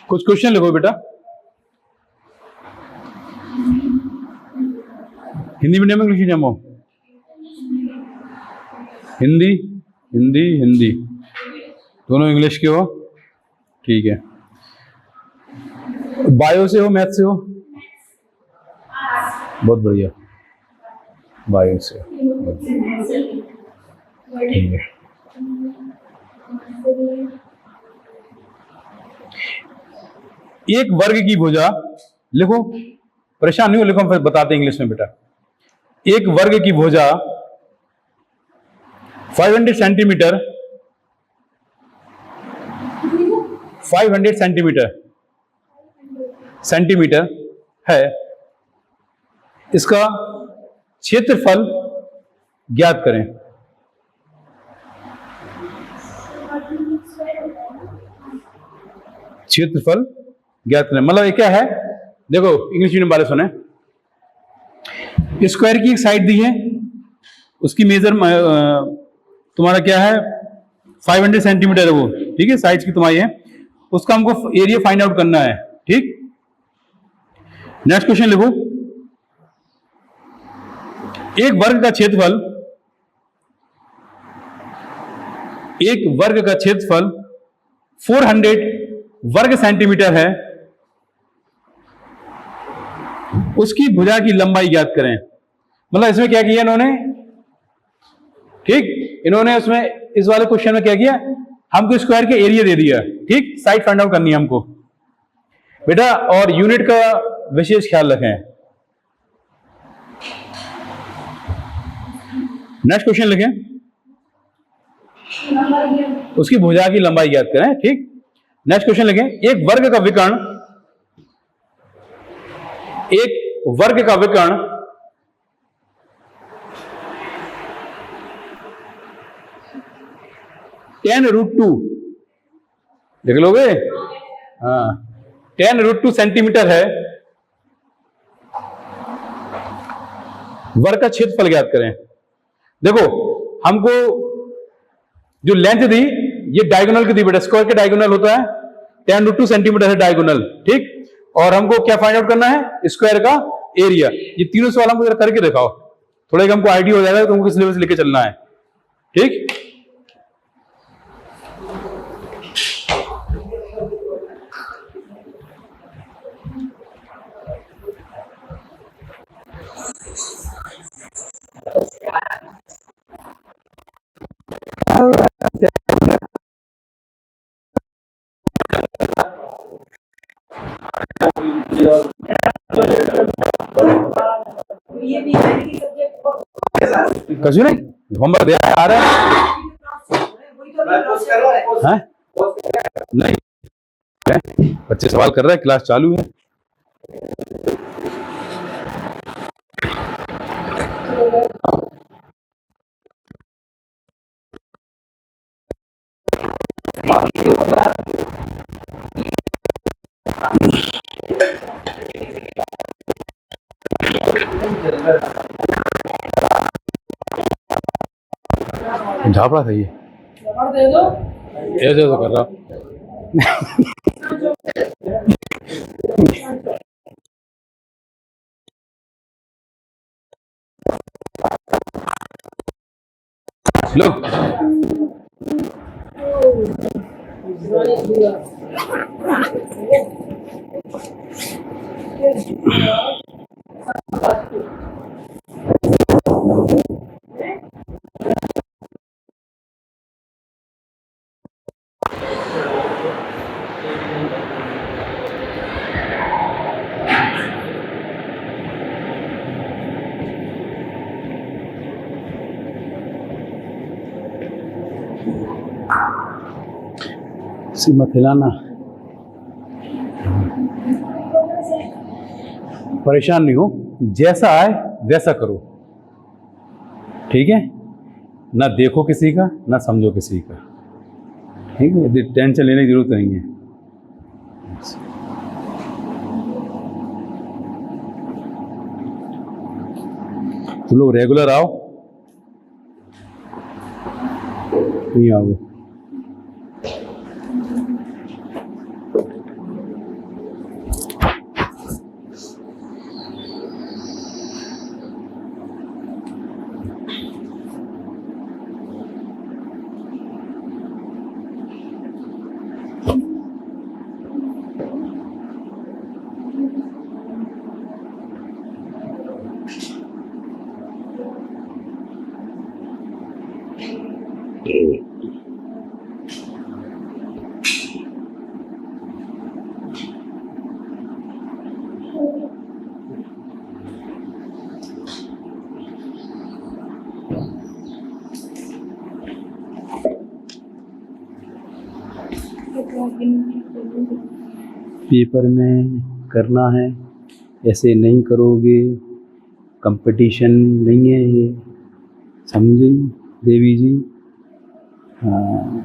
कुछ क्वेश्चन लिखो बेटा। हिंदी मीडियम में, इंग्लिश मीडियम हो? हिंदी हिंदी हिंदी दोनों इंग्लिश के हो, ठीक है। बायो से हो, मैथ से हो? बहुत बढ़िया, बायो से, ठीक है। एक वर्ग की भुजा लिखो, परेशान नहीं हो, लिखो, फिर बताते इंग्लिश में बेटा। एक वर्ग की भुजा 500 सेंटीमीटर, 500 सेंटीमीटर है, इसका क्षेत्रफल ज्ञात करें। क्षेत्रफल ज्ञात करें मतलब ये क्या है, देखो इंग्लिश मीडियम वाले सुने। स्क्वायर की एक साइड दी है, उसकी मेजर तुम्हारा क्या है, 500 सेंटीमीटर है वो, ठीक है, साइज की तुम्हारी है, उसका हमको एरिया फाइंड आउट करना है, ठीक। नेक्स्ट क्वेश्चन लिखो। एक वर्ग का क्षेत्रफल, एक वर्ग का क्षेत्रफल 400 वर्ग सेंटीमीटर है, उसकी भुजा की लंबाई ज्ञात करें। मतलब इसमें क्या किया इन्होंने, ठीक, इन्होंने उसमें इस वाले क्वेश्चन में क्या किया, हमको स्क्वायर के एरिया दे दिया, ठीक, साइड फाइंड आउट करनी है हमको बेटा, और यूनिट का विशेष ख्याल रखें। नेक्स्ट क्वेश्चन लिखें, उसकी भुजा की लंबाई ज्ञात करें, ठीक। नेक्स्ट क्वेश्चन लिखें, एक वर्ग का विकर्ण, एक वर्ग का विकर्ण 10√2 देख लोगे, हाँ 10√2 सेंटीमीटर है, वर्ग का क्षेत्रफल ज्ञात करें। देखो हमको जो लेंथ दी ये डायगोनल की दी बेटा, स्क्वायर के डायगोनल होता है, 10√2 सेंटीमीटर है डायगोनल, ठीक, और हमको क्या फाइंड आउट करना है, स्क्वायर का एरिया। ये तीनों सवाल हमको जरा करके दिखाओ, थोड़ा हमको आइडिया हो जाएगा तुमको किस लेवल से लेके चलना है, ठीक। कछु नहीं, होमवर्क दिया आ रहा है, नहीं बच्चे सवाल कर रहे हैं, क्लास चालू है। झापड़ा था ये, ऐसे तो कर रहा लो, मत हिलाना, परेशान नहीं हो, जैसा आए वैसा करो, ठीक है, ना देखो किसी का ना समझो किसी का, ठीक है, टेंशन लेने की जरूरत नहीं है। तुम लोग रेगुलर आओ, नहीं आओगे पेपर में करना है, ऐसे नहीं करोगे कंपटीशन नहीं है ये, समझी देवी जी? हाँ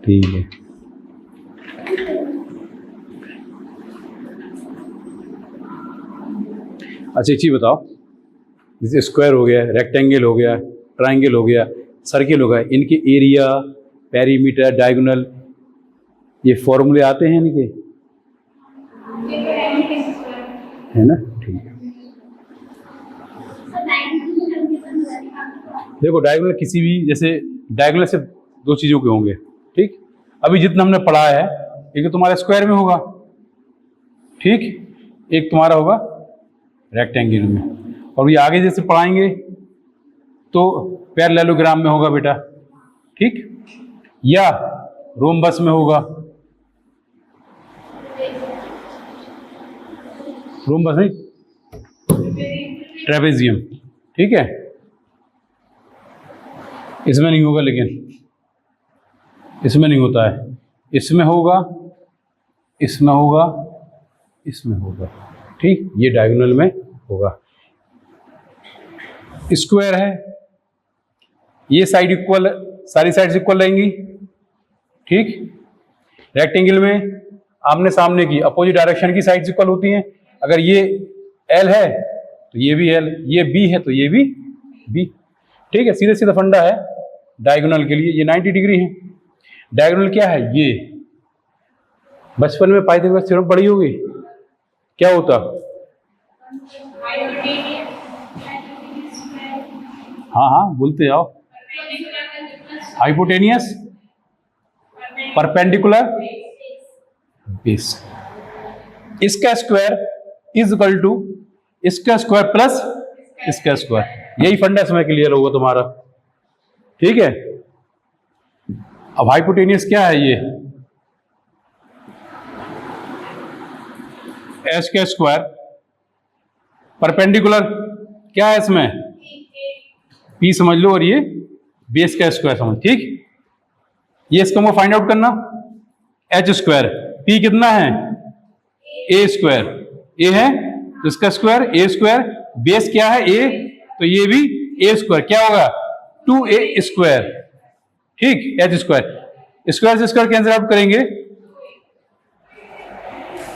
ठीक है। अच्छा एक चीज़ बताओ, जैसे स्क्वायर हो गया, रेक्टेंगल हो गया, ट्राइंगल हो गया, सर्किल हो गया, इनके एरिया, पेरीमीटर, डायगोनल, ये फॉर्मूले आते हैं इनके, है ना? ठीक है। देखो डायगोनल किसी भी, जैसे डायगोनल सिर्फ दो चीज़ों के होंगे, ठीक? अभी जितना हमने पढ़ा है, एक तो तुम्हारा स्क्वायर में होगा, ठीक, एक तुम्हारा होगा रेक्टेंगल में, और ये आगे जैसे पढ़ाएंगे तो पैरेललोग्राम में होगा बेटा, ठीक, या रोम्बस में होगा, रोम्बस नहीं, ट्रेपेजियम, ठीक है, इसमें नहीं होगा, लेकिन इसमें नहीं होता है, इसमें होगा, इसमें होगा, इसमें होगा, ठीक, ये डायगोनल में होगा। स्क्वायर है, ये साइड इक्वल, सारी साइड्स इक्वल रहेंगी, ठीक। रेक्टेंगल में आमने सामने की अपोजिट डायरेक्शन की साइड्स इक्वल होती हैं, अगर ये एल है तो ये भी एल, ये बी है तो ये भी बी, ठीक है, सीधा सीधा फंडा है डायगोनल के लिए। ये 90 डिग्री है। डायगोनल क्या है? ये बचपन में पाइथागोरस थ्योरम पढ़ी होगी, क्या होता? हाँ हाँ बोलते जाओ। हाइपोटेनियस परपेंडिकुलर बेस, इसका स्क्वायर इज इक्वल टू इसका स्क्वायर प्लस इसका स्क्वायर, यही फंडा समय क्लियर होगा तुम्हारा, ठीक है। अब हाइपोटेनियस क्या है? ये एच का स्क्वायर, परपेंडिकुलर क्या है इसमें? पी समझ लो, और ये बेस का स्क्वायर समझ, ठीक। ये इसको हमको फाइंड आउट करना, एच स्क्वायर, पी कितना है? ए स्क्वायर, ए है तो इसका स्क्वायर ए स्क्वायर, बेस क्या है? ए, तो ये भी ए स्क्वायर, क्या होगा? 2a स्क्वायर, ठीक, एच स्क्वायर। स्क्वायर से स्क्वायर कैंसिल आउट करेंगे,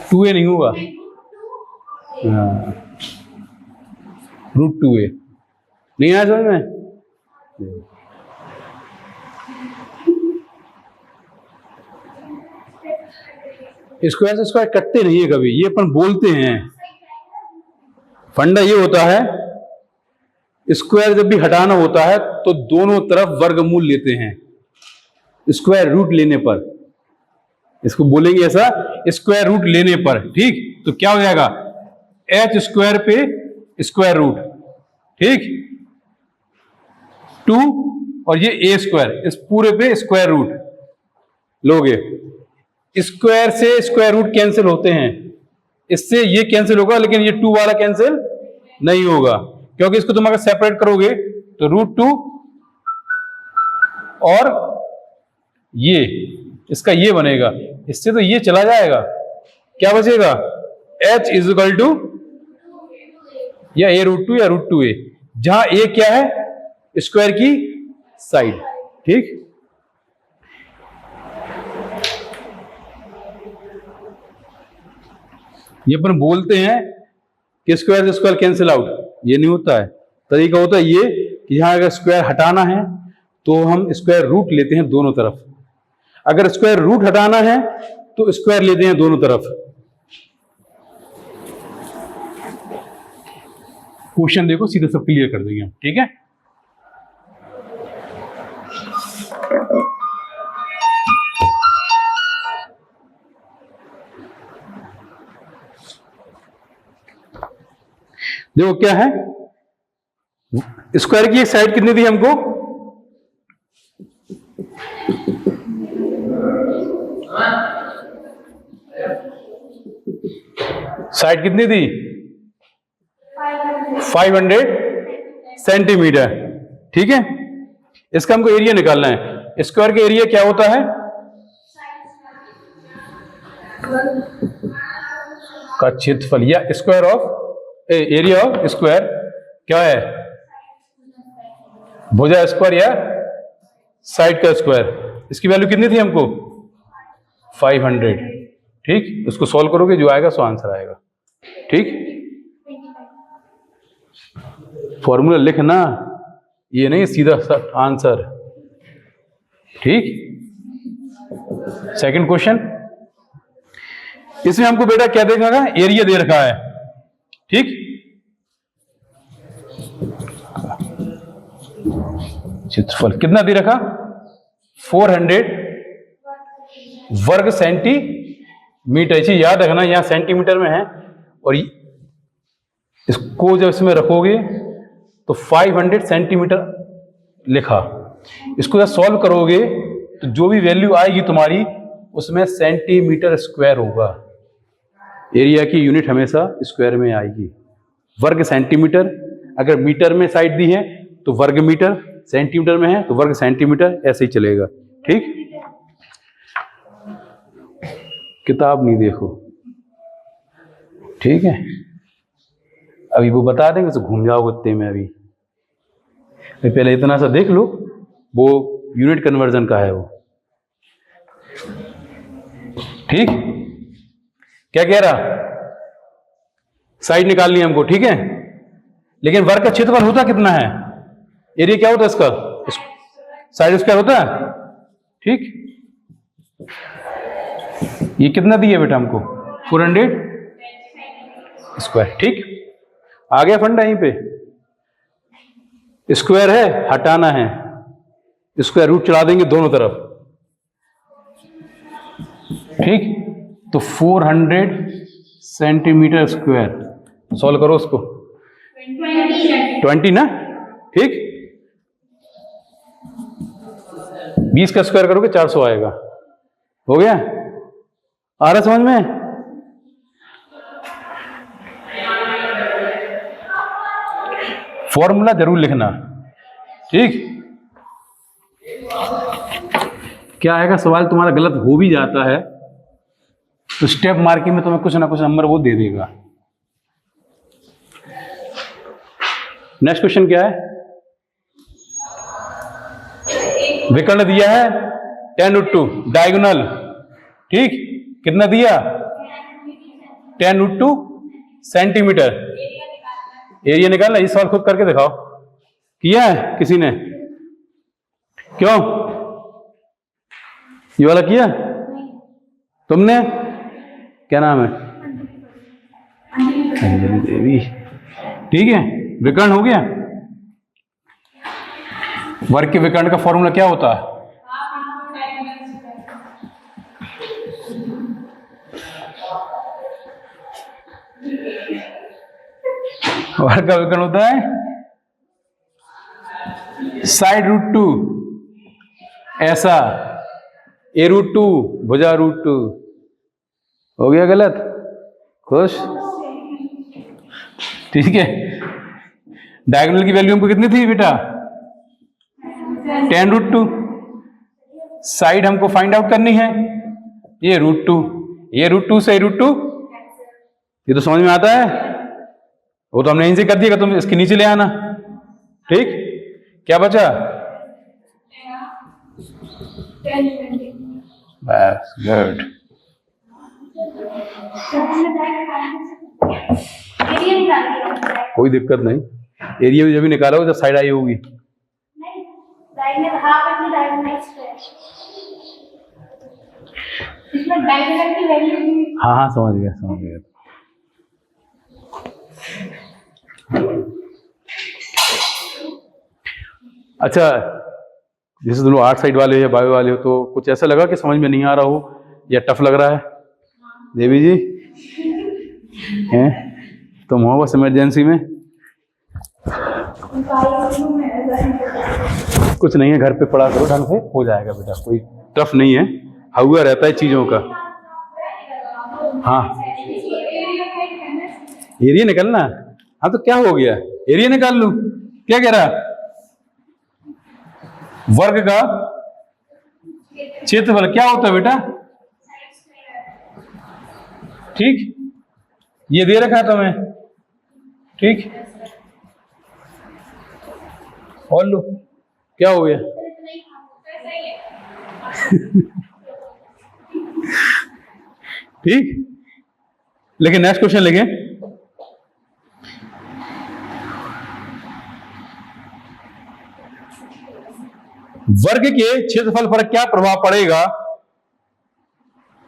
2a नहीं होगा, √2a, नहीं आया समझ में? स्क्वायर से स्क्वायर कटते नहीं है कभी, ये अपन बोलते हैं। फंडा ये होता है, स्क्वायर जब भी हटाना होता है तो दोनों तरफ वर्गमूल लेते हैं, स्क्वायर रूट लेने पर, इसको बोलेंगे ऐसा, स्क्वायर रूट लेने पर, ठीक। तो क्या हो जाएगा? एच स्क्वायर पे स्क्वायर रूट, ठीक, 2 और ये ए स्क्वायर, इस पूरे पे स्क्वायर रूट लोगे। स्क्वायर से स्क्वायर रूट कैंसिल होते हैं, इससे ये कैंसिल होगा, लेकिन ये 2 वाला कैंसिल नहीं होगा, क्योंकि इसको तुम अगर सेपरेट करोगे तो √2 और ये इसका ये बनेगा, इससे तो ये चला जाएगा, क्या बचेगा? h इज इक्वल टू या a√2 या √2a, जहां a क्या है? स्क्वायर की साइड, ठीक। ये अपन बोलते हैं कि स्क्वायर से स्क्वायर कैंसिल आउट, ये नहीं होता है। तरीका होता है ये कि यहां अगर स्क्वायर हटाना है तो हम स्क्वायर रूट लेते हैं दोनों तरफ, अगर स्क्वायर रूट हटाना है तो स्क्वायर लेते हैं दोनों तरफ। क्वेश्चन देखो, सीधा सब क्लियर कर देंगे हम, ठीक है। देखो क्या है, स्क्वायर की एक साइड कितनी दी हमको? साइड कितनी दी? 500 सेंटीमीटर। ठीक है, इसका हमको एरिया निकालना है। स्क्वायर का एरिया क्या होता है? का क्षेत्रफल या square of area of square क्या है? भुजा स्क्वायर या साइड का स्क्वायर। इसकी वैल्यू कितनी थी हमको? 500। ठीक, उसको सॉल्व करोगे जो आएगा सो आंसर आएगा। ठीक, फॉर्मूला लिखना, ये नहीं सीधा आंसर। ठीक, सेकंड क्वेश्चन, इसमें हमको बेटा क्या देखा? एरिया दे रखा है। ठीक, क्षेत्रफल कितना दे रखा? 400 वर्ग सेंटीमीटर। इसे याद रखना, यहां सेंटीमीटर में है और इसको जब इसमें रखोगे तो 500 सेंटीमीटर लिखा। इसको जब सॉल्व करोगे तो जो भी वैल्यू आएगी तुम्हारी उसमें सेंटीमीटर स्क्वायर होगा। एरिया की यूनिट हमेशा स्क्वायर में आएगी। वर्ग सेंटीमीटर, अगर मीटर में साइड दी है तो वर्ग मीटर, सेंटीमीटर में है तो वर्ग सेंटीमीटर, ऐसे ही चलेगा। ठीक, किताब नहीं देखो। ठीक है, अभी वो बता देंगे तो घूम जाओगे इतने में। अभी पहले इतना सा देख लो, वो यूनिट कन्वर्जन का है वो। ठीक, क्या कह रहा? साइड निकालनी है हमको। ठीक है, लेकिन वर्ग का क्षेत्रफल होता कितना है? एरिया क्या होता है इसका? साइड स्क्वायर होता है। ठीक, ये कितना दिया बेटा हमको? 400 स्क्वायर। ठीक, आ गया फंडा यहीं पे। स्क्वायर है, हटाना है, स्क्वायर रूट चढ़ा देंगे दोनों तरफ। ठीक, तो 400 सेंटीमीटर स्क्वायर। सॉल्व करो उसको। 20 ना। ठीक, 20 का स्क्वायर करोगे 400 आएगा। हो गया? आ रहा समझ में? फॉर्मूला जरूर लिखना। ठीक, क्या आएगा सवाल तुम्हारा गलत हो भी जाता है तो स्टेप मार्किंग में तुम्हें कुछ ना कुछ नंबर वो दे देगा। नेक्स्ट क्वेश्चन क्या है? विकर्ण दिया है tan√2 डायगोनल। ठीक, कितना दिया? tan√2 centimetre. एरिया निकालना। ये सवाल खुद करके दिखाओ। किया है किसी ने? क्यों? ये वाला किया तुमने? क्या नाम है? अंजलि देवी। ठीक है, विकर्ण हो गया। वर्ग के विकर्ण का फॉर्मूला क्या होता है? वर्ग का विकर्ण होता है साइड√2 ऐसा, a√2 भुजा√2। हो गया गलत? खुश? ठीक है, डायगोनल की वैल्यू हमको कितनी थी बेटा? tan√2। साइड हमको फाइंड आउट करनी है, ये √2। ये √2 से √2, ये तो समझ में आता है। वो तो हमने यहीं से कर दिया, तुम इसके नीचे ले आना। ठीक, क्या बचा? बस, गुड। कोई दिक्कत नहीं, एरिया भी जब भी निकालोगे जब साइड आई होगी। हाँ हाँ, समझ गया समझ गया। अच्छा, जैसे तुम लोग आर्ट साइड वाले हो या बायो वाले हो तो कुछ ऐसा लगा कि समझ में नहीं आ रहा हो या टफ लग रहा है? देवी जी हैं, तुम हो बस इमरजेंसी में। कुछ नहीं है, घर पे पढ़ा करो ढंग से, हो जाएगा बेटा, कोई टफ नहीं है, हुआ रहता है चीजों का। हाँ एरिया निकलना, हाँ तो क्या हो गया, एरिया निकाल लूं, क्या कह रहा, वर्ग का क्षेत्रफल क्या होता है बेटा, ठीक, ये दे रखा है तुम्हें, ठीक, और लो, क्या हो गया ठीक, लेकिन नेक्स्ट क्वेश्चन लिखें, वर्ग के क्षेत्रफल पर क्या प्रभाव पड़ेगा,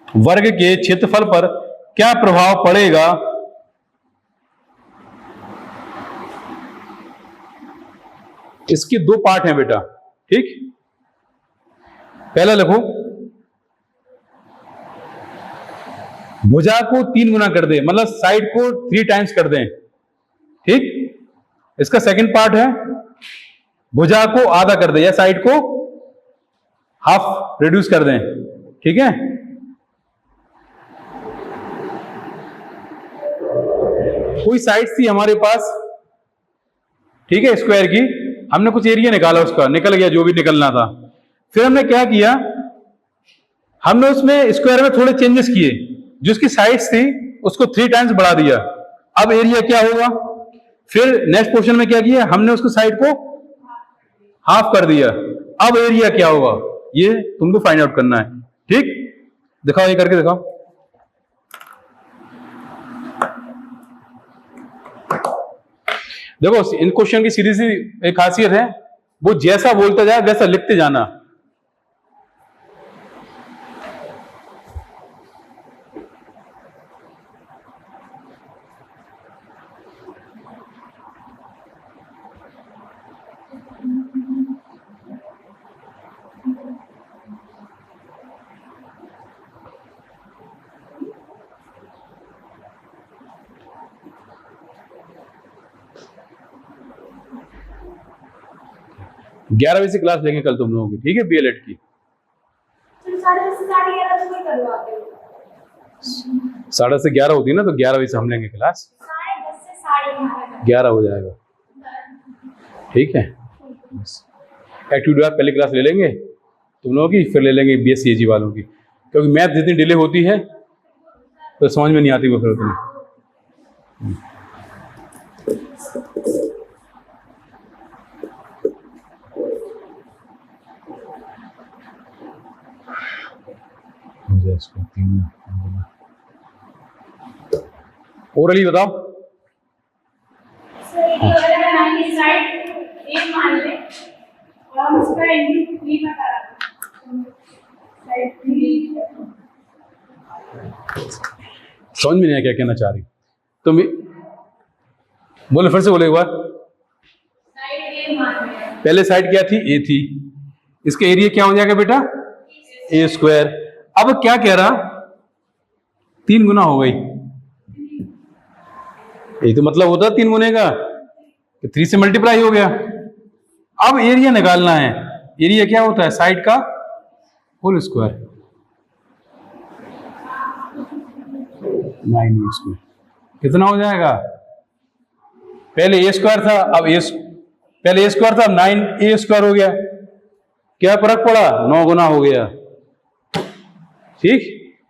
वर्ग के क्षेत्रफल पर क्या प्रभाव पड़ेगा, इसके दो पार्ट हैं बेटा, ठीक, पहला लिखो, भुजा को 3 गुना कर दे, मतलब साइड को 3 टाइम्स कर दें, ठीक, इसका सेकंड पार्ट है भुजा को आधा कर दे या साइड को हाफ रिड्यूस कर दें, ठीक है, कोई साइड थी हमारे पास, ठीक है, स्क्वायर की, हमने कुछ एरिया निकाला, उसका निकल गया जो भी निकलना था, फिर हमने क्या किया, हमने उसमें स्क्वायर में थोड़े चेंजेस किए, जो उसकी साइड्स थी उसको 3 टाइम्स बढ़ा दिया, अब एरिया क्या होगा, फिर नेक्स्ट पोर्शन में क्या किया, हमने उसको साइड को हाफ कर दिया, अब एरिया क्या होगा, ये तुमको फाइंड आउट करना है, ठीक, दिखाओ, ये करके दिखाओ, देखो इन क्वेश्चन की सीधी सी एक खासियत है, वो जैसा बोलता जाए वैसा लिखते जाना, 11 बजे से क्लास लेंगे कल तुम लोगों की, ठीक है, बीएलएड की, 10:30 से 11 होती है ना, तो 11 बजे से हम लेंगे क्लास, 10:30 से 11 हो जाएगा, ठीक है, एक्टिविटी आप पहले क्लास ले लेंगे तुम लोगों की, फिर ले लेंगे बीएससी वालों की, क्योंकि मैथ जितनी डिले होती है तो समझ में नहीं आती वो फिर उतनी, ओरली बताओ, समझ में नहीं आया क्या कहना चाह रही तुम, बोले फिर से बोले एक बार, पहले साइड क्या थी, ए थी, इसका एरिया क्या हो जाएगा बेटा, ए स्क्वायर, अब क्या कह रहा, 3 गुना हो गई, यही तो मतलब होता है 3 गुने का, 3 से मल्टीप्लाई हो गया, अब एरिया निकालना है, एरिया क्या होता है, साइड का होल स्क्वायर, 9 स्क्वायर, कितना हो जाएगा, पहले ए स्क्वायर था, अब पहले ए स्क्वायर था, अब 9a स्क्वायर हो गया, क्या फर्क पड़ा, 9 गुना हो गया, ठीक,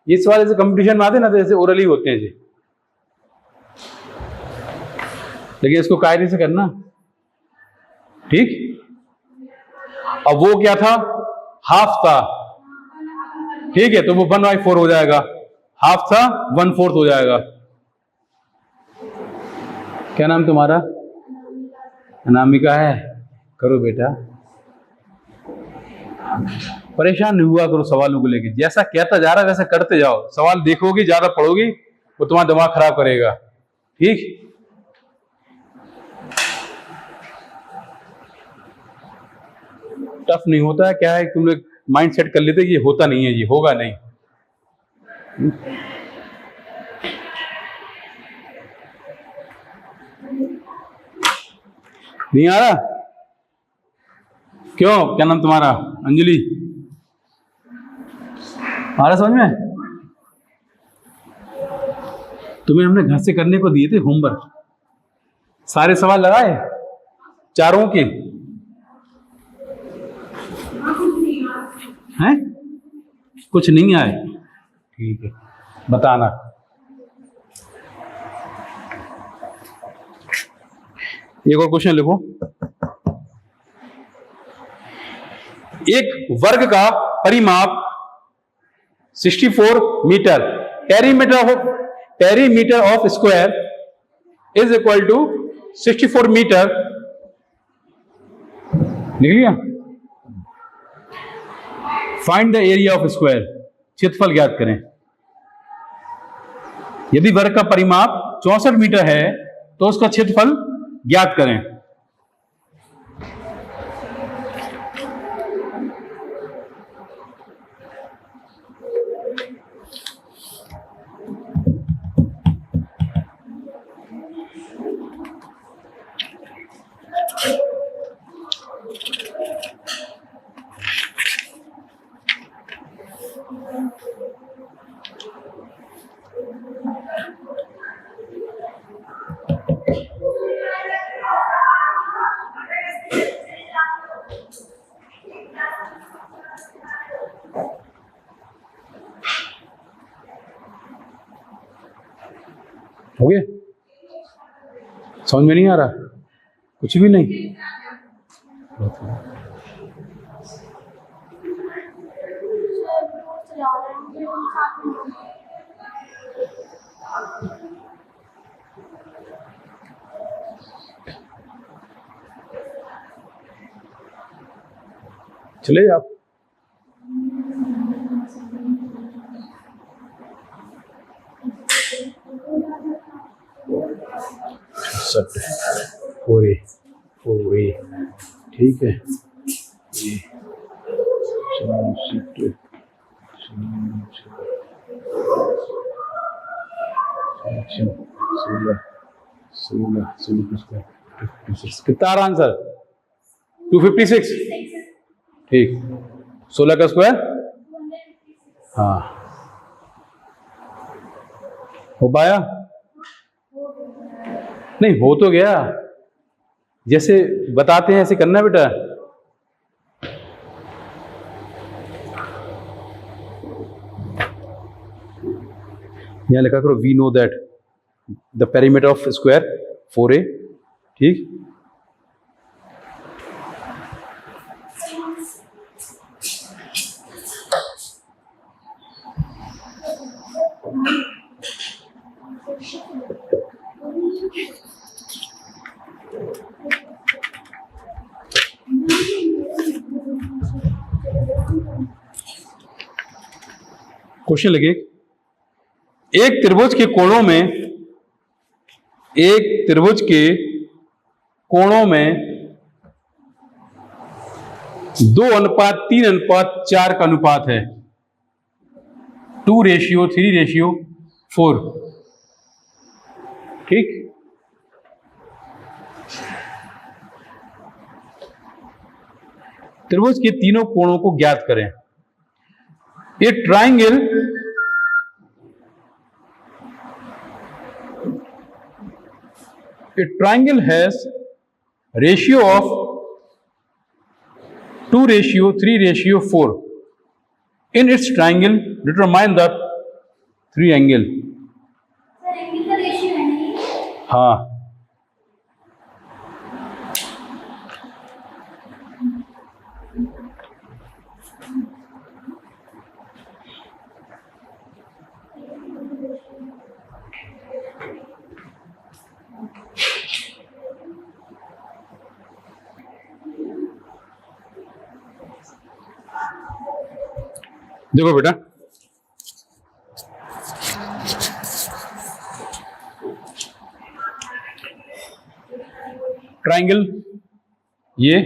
इस वाले से कंपटीशन में आते ना, तो जैसे ओरली होते हैं जी, लेकिन इसको कायदे से करना, ठीक, अब वो क्या था, हाफ था, ठीक है, तो वो 1/4 हो जाएगा, हाफ था 1/4 हो जाएगा, क्या नाम तुम्हारा, अनामिका है, करो बेटा, परेशान नहीं हुआ करो सवालों को लेके, जैसा कहता जा रहा है वैसा करते जाओ, सवाल देखोगी ज्यादा पढ़ोगी वो तुम्हारा दिमाग खराब करेगा, ठीक, टफ नहीं होता है, क्या है तुम लोग माइंड सेट कर लेते कि ये होता नहीं है, ये होगा नहीं, नहीं आ रहा? क्यों, क्या नाम तुम्हारा? अंजलि। आ रहा समझ में? तुम्हें हमने घर से करने को दिए थे होमवर्क, सारे सवाल लगाए चारों के हैं, कुछ नहीं आए? ठीक है, बताना। एक और क्वेश्चन लिखो। एक वर्ग का परिमाप 64 metre, perimeter of square is equal to 64 metre. लिख लिया? Find the area of square, क्षेत्रफल ज्ञात करें। यदि वर्ग का परिमाप 64 मीटर है तो उसका क्षेत्रफल ज्ञात करें। हो गया? समझ में नहीं आ रहा? कुछ भी नहीं? चले आप। पूरे पूरे ठीक है। ये 16 कितना आ रहा आंसर? 256। ठीक, 16 का स्क्वायर। हाँ, हो पाया? नहीं हो तो गया, जैसे बताते हैं ऐसे करना बेटा। यहां लिखा करो we know that the perimeter of square 4a। ठीक, क्वेश्चन लगे। एक त्रिभुज के कोणों में 2:3:4 का अनुपात है, 2:3:4। ठीक, त्रिभुज के तीनों कोणों को ज्ञात करें। A triangle has ratio of 2:3:4. In its triangle, determine the three angle. Sir angle का रेशियो है नहीं? हाँ, देखो बेटा, ट्राइंगल ये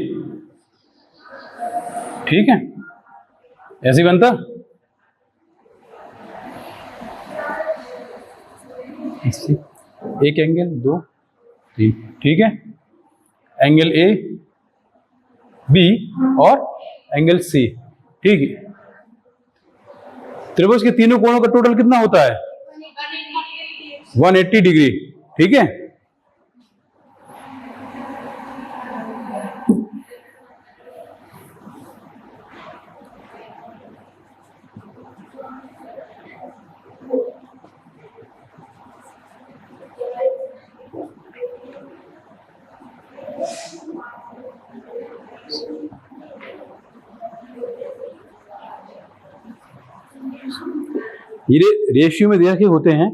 ठीक है, ऐसे बनता। एक एंगल 2 3, ठीक है। एंगल ए बी और एंगल सी। ठीक है, त्रिभुज के तीनों कोणों का टोटल कितना होता है? 180 डिग्री। ठीक है, ये रेशियो में दे रखे होते हैं।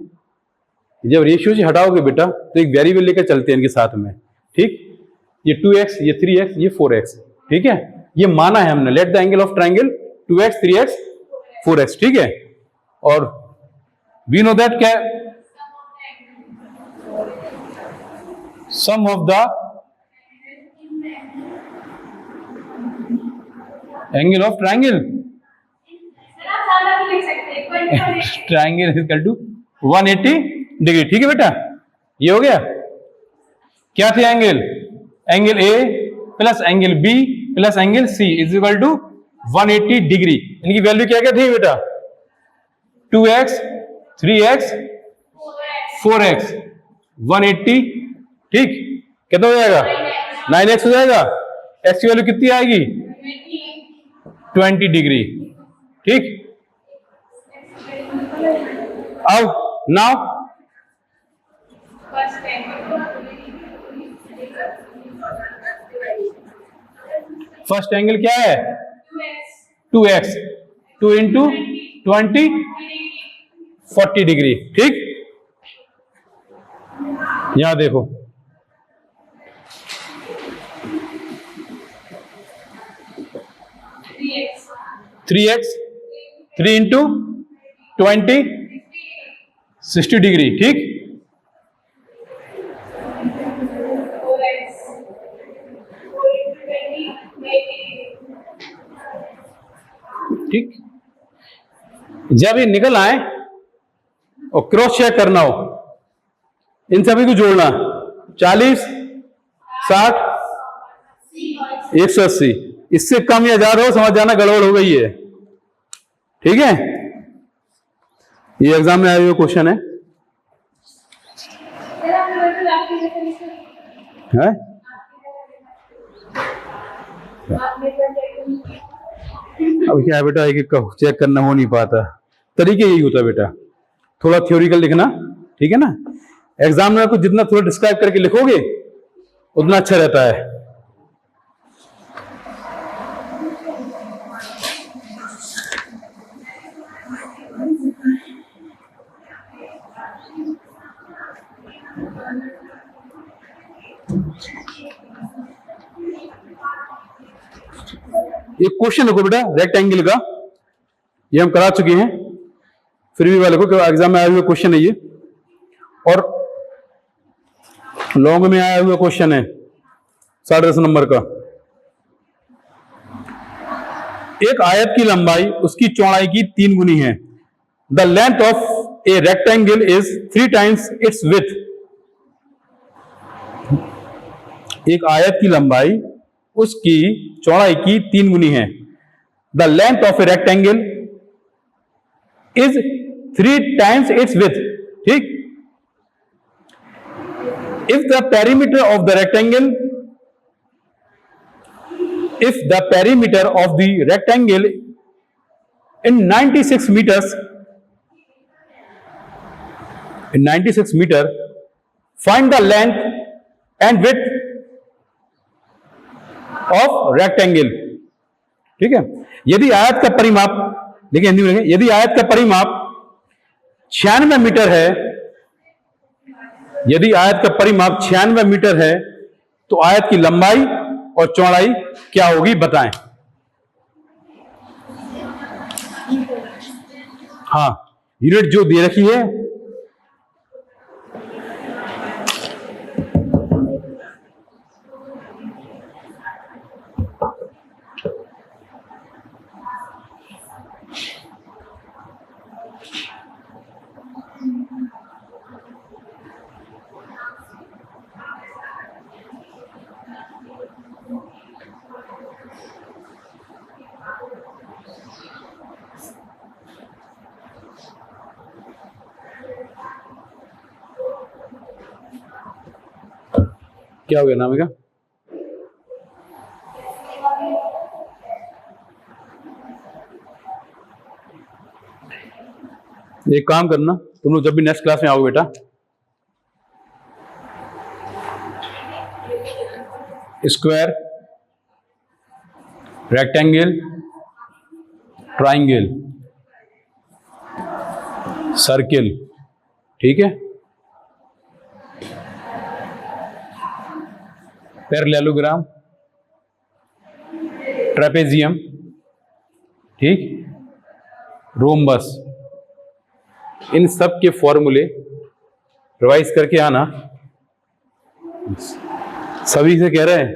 जब रेशियो से हटाओगे बेटा तो एक वेरिएबल लेकर चलते हैं इनके साथ में। ठीक, ये 2x, ये 3x, ये 4x। ठीक है, ये माना है हमने, let the angle of triangle 2x 3x 4x। ठीक है, और वी नो दैट क्या sum of the angle of triangle triangle is equal to 180 degree. ठीक है बेटा, ये हो गया। क्या थे angle? Angle A plus angle B plus angle C is equal to 180 degree. इनकी वैल्यू क्या क्या थी बेटा? 2x 3x 4x 180। ठीक, कितना हो जाएगा? 9x हो जाएगा। x की वैल्यू कितनी आएगी? 20 डिग्री। ठीक, अब नाउ फर्स्ट एंगल क्या है? 2x, 2 into 20 40 degree. ठीक, यहां देखो, थ्री एक्स 3 इंटू 20 60 डिग्री। ठीक, ठीक, जब ये निकल आए और क्रॉस चेक करना हो, इन सभी को जोड़ना, 40 60 180। इससे कम या ज्यादा हो समझ जाना गड़बड़ हो गई है। ठीक है, ये एग्जाम में आया हुआ क्वेश्चन है। अब क्या है बेटा, एक एक का चेक करना हो नहीं पाता। तरीके यही होता है बेटा, थोड़ा थ्योरिकल लिखना। ठीक है ना, एग्जाम में आपको जितना थोड़ा डिस्क्राइब करके लिखोगे उतना अच्छा रहता है। एक क्वेश्चन लिखो बेटा रेक्टेंगल का, ये हम करा चुके हैं, फिर भी वाले को एग्जाम में आया हुआ क्वेश्चन है ये, और लॉन्ग में आया हुआ क्वेश्चन है 10.5 नंबर का। एक आयत की लंबाई उसकी चौड़ाई की 3 गुनी है। The length of a rectangle is 3 times it's width. एक आयत की लंबाई उसकी चौड़ाई की 3 गुनी है। The length of a rectangle is 3 times it's width. ठीक, if the perimeter of the rectangle in 96 meter, find the length and width of rectangle। ठीक है, यदि आयत का परिमाप, देखिए हिंदी में लिखें, यदि आयत का परिमाप 96 मीटर है, यदि आयत का परिमाप 96 मीटर है तो आयत की लंबाई और चौड़ाई क्या होगी बताएं। हाँ, यूनिट जो दे रखी है क्या हो गया नामिका? एक काम करना, तुम लोग जब भी नेक्स्ट क्लास में आओगे बेटा, स्क्वायर, रेक्टेंगल, ट्राइंगल, सर्किल, ठीक है, पैरेललोग्राम, ट्रेपेजियम, ठीक, रोम्बस, इन सब के फॉर्मूले रिवाइज करके आना। सभी से कह रहे हैं,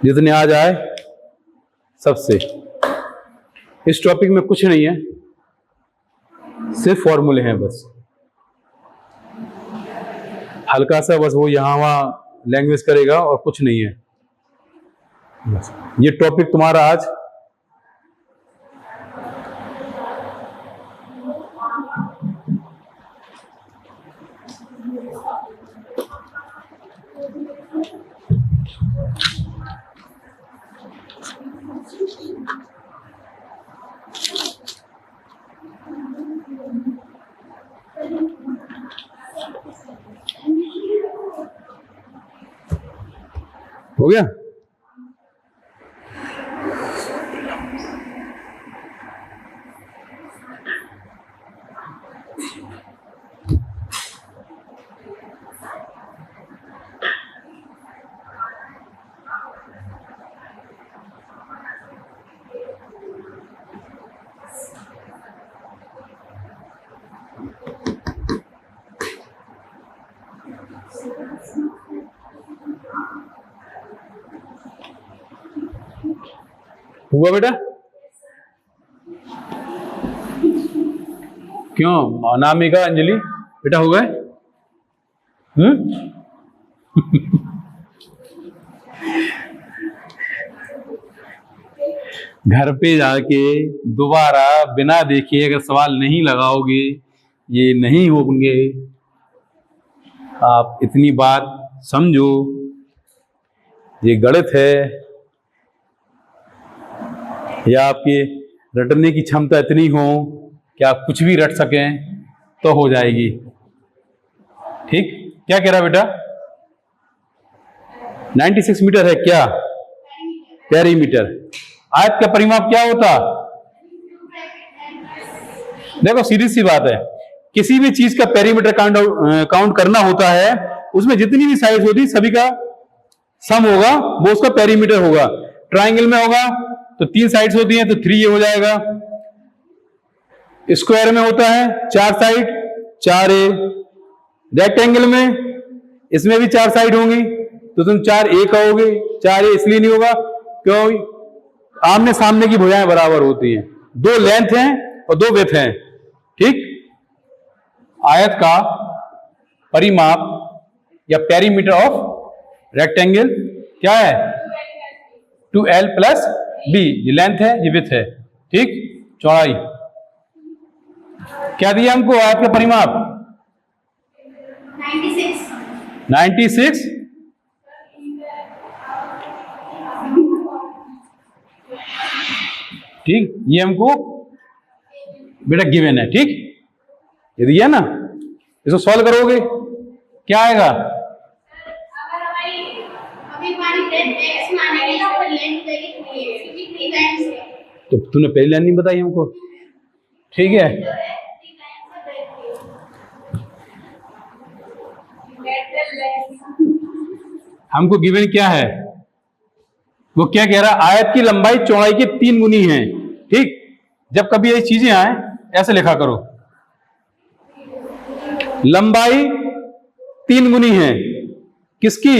जितने आज आए सबसे। इस टॉपिक में कुछ नहीं है, सिर्फ फॉर्मूले हैं बस, हल्का सा बस वो यहां वहां लैंग्वेज करेगा और कुछ नहीं है बस। ये टॉपिक तुम्हारा आज हो गया। हुआ बेटा? क्यों अनामिका, अंजलि बेटा हो गए? घर पे जाके दोबारा बिना देखे अगर सवाल नहीं लगाओगे ये नहीं होंगे। आप इतनी बात समझो, ये गणित है, या आपके रटने की क्षमता इतनी हो कि आप कुछ भी रट सकें तो हो जाएगी। ठीक, क्या कह रहा बेटा? 96 मीटर है क्या? पेरीमीटर। आयत का परिमाप क्या होता? देखो सीधी सी बात है, किसी भी चीज का पेरीमीटर काउंट करना होता है, उसमें जितनी भी साइड होती सभी का सम होगा, वो उसका पेरीमीटर होगा। ट्राइंगल में होगा तो 3 साइड्स होती हैं तो 3 ये हो जाएगा। स्क्वायर में होता है 4 साइड, 4a। रेक्टेंगल में इसमें भी 4 साइड होंगी तो तुम 4a कहोगे। 4a इसलिए नहीं होगा क्यों? आमने सामने की भुजाएं बराबर होती हैं, 2 लेंथ हैं और 2 विड्थ हैं। ठीक, आयत का परिमाप या पेरीमीटर ऑफ रेक्टेंगल क्या है? 2l + b। ये लेंथ है, ये विड्थ है। ठीक, चौड़ाई क्या दिया हमको? आयत का परिमाप 96। ठीक, ये हमको बेटा गिवन है। ठीक, ये दिया ना, इसको सॉल्व करोगे क्या आएगा? तो तूने पहली लाइन नहीं बताई हमको। ठीक है, हमको गिवन क्या है? वो क्या कह रहा है? आयत की लंबाई चौड़ाई के 3 गुनी है। ठीक, जब कभी ये चीजें आए ऐसे लिखा करो, लंबाई 3 गुनी है किसकी?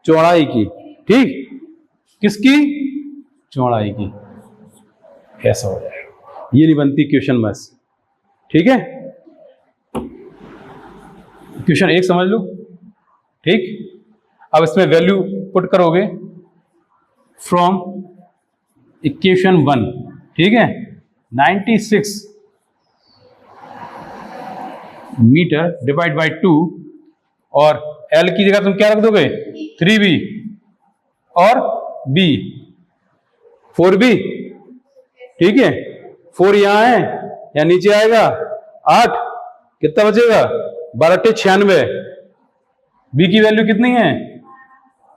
चौड़ाई की। ठीक, किसकी? चौड़ाई की। ऐसा हो जाएगा, ये नहीं बनती क्वेश्चन बस। ठीक है, क्वेश्चन 1 समझ लो। ठीक, अब इसमें वैल्यू पुट करोगे फ्रॉम इक्वेशन 1। ठीक है, 96 मीटर डिवाइड बाय 2 और L की जगह तुम क्या रख दोगे 3B और B 4B, ठीक है। 4 यहां है या नीचे आएगा 8, कितना बचेगा 12 96। B की वैल्यू कितनी है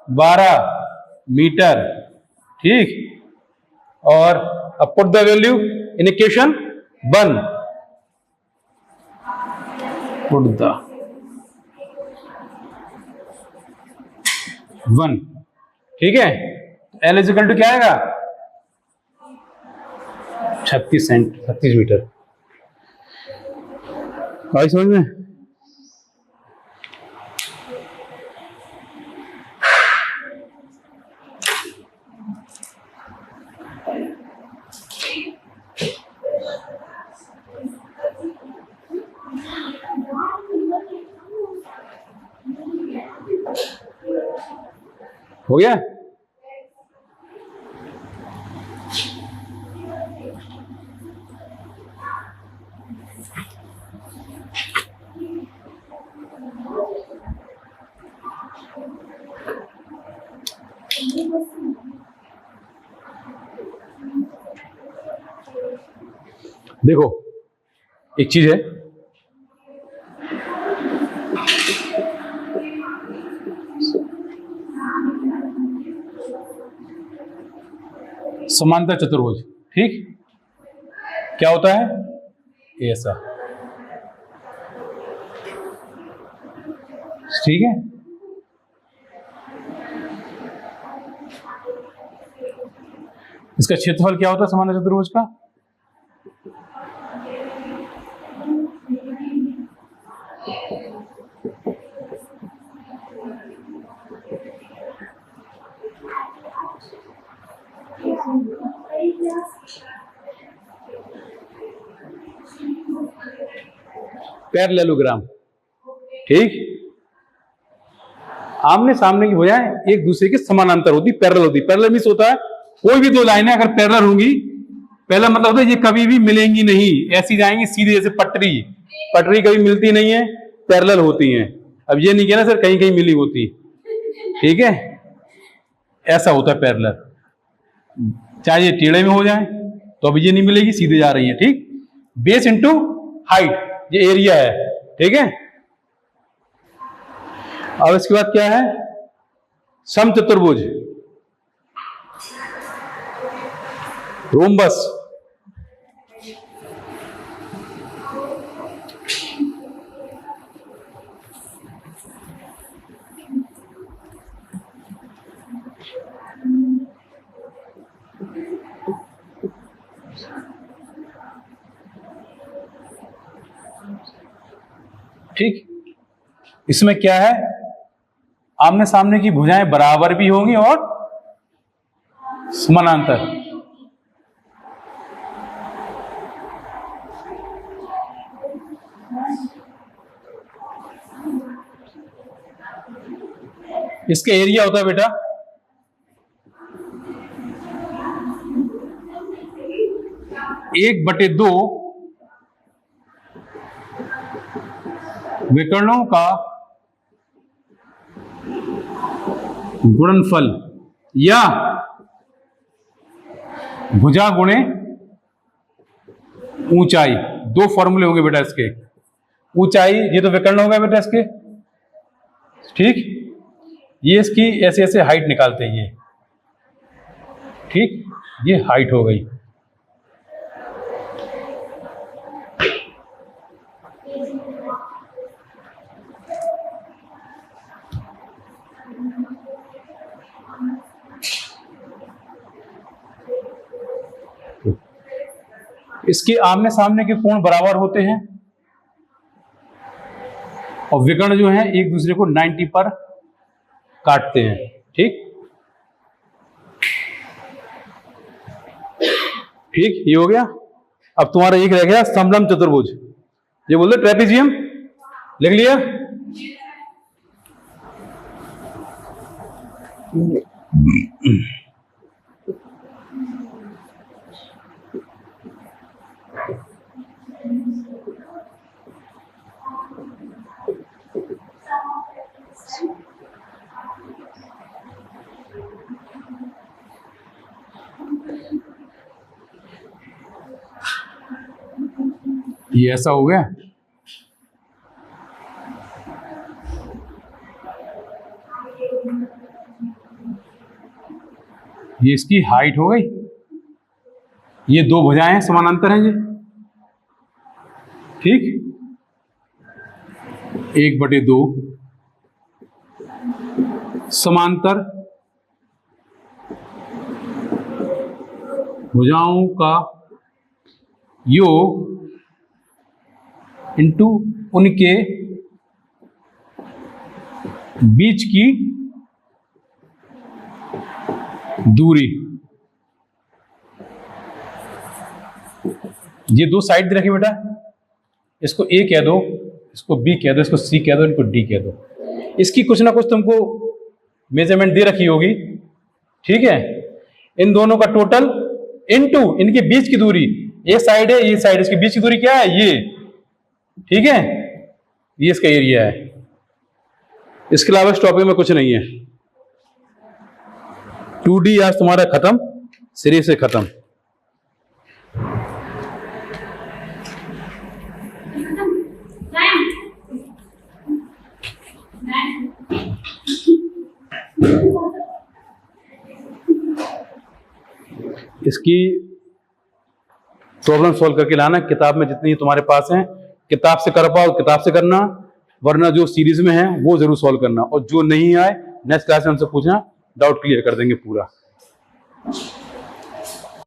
12 मीटर, ठीक। और अब put the value in equation 1, put the 1, ठीक है। L इजिकल टू क्या आएगा 36 मीटर। आई समझ में? हो गया? देखो एक चीज है, समांतर चतुर्भुज, ठीक। क्या होता है ऐसा, ठीक है। इसका क्षेत्रफल क्या होता है समांतर चतुर्भुज का, पैरेललोग्राम, ठीक। आमने सामने की भुजाएं एक दूसरे के समानांतर होती, पैरेलल होती। पैरेलल मींस होता है कोई भी दो लाइनें अगर पैरेलल होंगी, पहला मतलब होता है ये कभी भी मिलेंगी नहीं, ऐसी जाएंगी सीधे, जैसे पटरी कभी मिलती नहीं है, पैरेलल होती हैं। अब ये नहीं कहना सर कहीं कहीं मिली होती, ठीक है। ऐसा होता है पैरेलल, चाहे ये टेढ़े में हो जाए तो अब ये नहीं मिलेगी, सीधे जा रही है, ठीक। बेस इंटू हाइट, ये एरिया है, ठीक है। अब इसके बाद क्या है, समचतुर्भुज, रोम्बस, ठीक। इसमें क्या है, आमने सामने की भुजाएं बराबर भी होंगी और समानांतर। इसका एरिया होता है बेटा 1/2 विकर्णों का गुणनफल या भुजा गुणे ऊंचाई। दो फॉर्मूले होंगे बेटा इसके, ऊंचाई ये तो विकर्ण हो गया बेटा इसके, ठीक। ये इसकी ऐसे ऐसे हाइट निकालते हैं ये, ठीक। ये हाइट हो गई। इसके आमने सामने के कोण बराबर होते हैं और विकर्ण जो है एक दूसरे को 90 पर काटते हैं, ठीक। ठीक, ये हो गया। अब तुम्हारा एक रह गया समलंब चतुर्भुज, ये बोलते ट्रेपेजियम, लिख लिया। ये ऐसा हो गया। ये इसकी हाइट हो गई। ये दो भुजाएं समानांतर हैं ये, ठीक। 1/2 समांतर भुजाओं का योग इंटू उनके बीच की दूरी। ये दो साइड दे रखी बेटा, इसको ए कह दो, इसको बी कह दो, इसको सी कह दो, इनको डी कह दो। इसकी कुछ ना कुछ तुमको मेजरमेंट दे रखी होगी, ठीक है। इन दोनों का टोटल इनटू इनके बीच की दूरी, ये साइड है ये साइड, इसके बीच की दूरी क्या है ये, ठीक है। ये इसका एरिया है। इसके अलावा इस टॉपिक में कुछ नहीं है। 2D आज तुम्हारा खत्म, सिरे से खत्म। इसकी प्रॉब्लम सॉल्व करके लाना, किताब में जितनी तुम्हारे पास है किताब से कर पाओ किताब से करना, वरना जो सीरीज में है वो जरूर सॉल्व करना, और जो नहीं आए नेक्स्ट क्लास में हमसे पूछना, डाउट क्लियर कर देंगे पूरा।